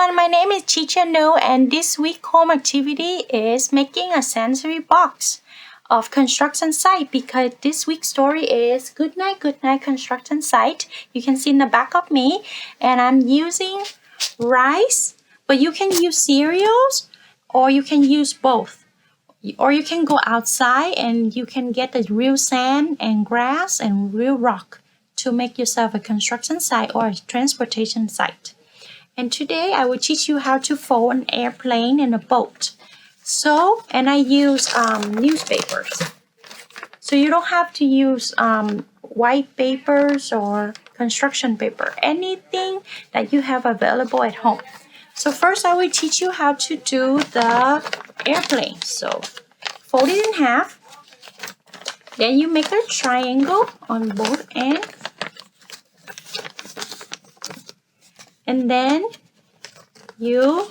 everyone, my name is Chicha No, and this week home activity is making a sensory box of construction site because this week's story is Good Night Construction Site. You can see in the back of me, and I'm using rice, but you can use cereals or you can use both. Or you can go outside and you can get the real sand and grass and real rock to make yourself a construction site or a transportation site. And today I will teach you how to fold an airplane and a boat. And I use newspapers. So you don't have to use white papers or construction paper. Anything that you have available at home. So first I will teach you how to do the airplane. So fold it in half. Then you make a triangle on both ends. And then you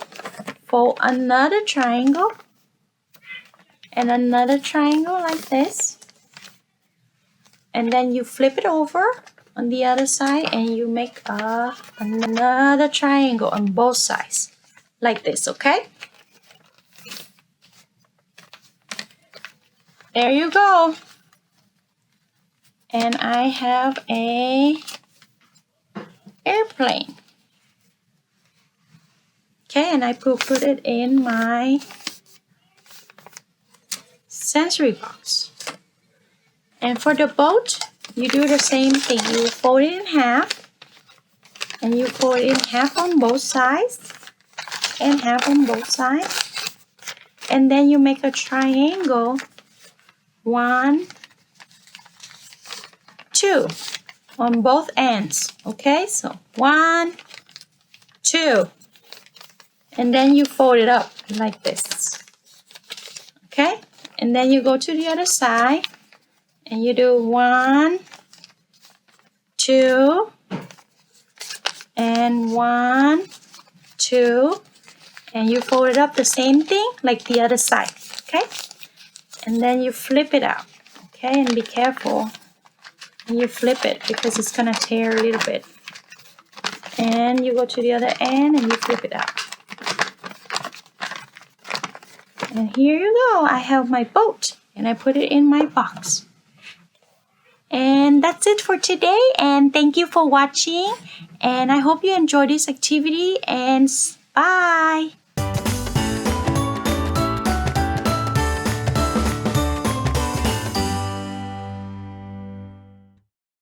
fold another triangle and another triangle like this. And then you flip it over on the other side and you make another triangle on both sides like this, okay? There you go. And I have a airplane. Okay, and I put it in my sensory box. And for the boat, you do the same thing. You fold it in half, and you fold it in half on both sides, and half on both sides. And then you make a triangle, 1, 2, on both ends. Okay, so 1, 2. And then you fold it up like this. Okay? And then you go to the other side and you do 1, 2, and 1, 2, and you fold it up the same thing like the other side. Okay? And then you flip it out. Okay? And be careful when you flip it because it's gonna tear a little bit. And you go to the other end and you flip it out. And here you go, I have my boat and I put it in my box. And that's it for today, and thank you for watching, and I hope you enjoyed this activity, and bye!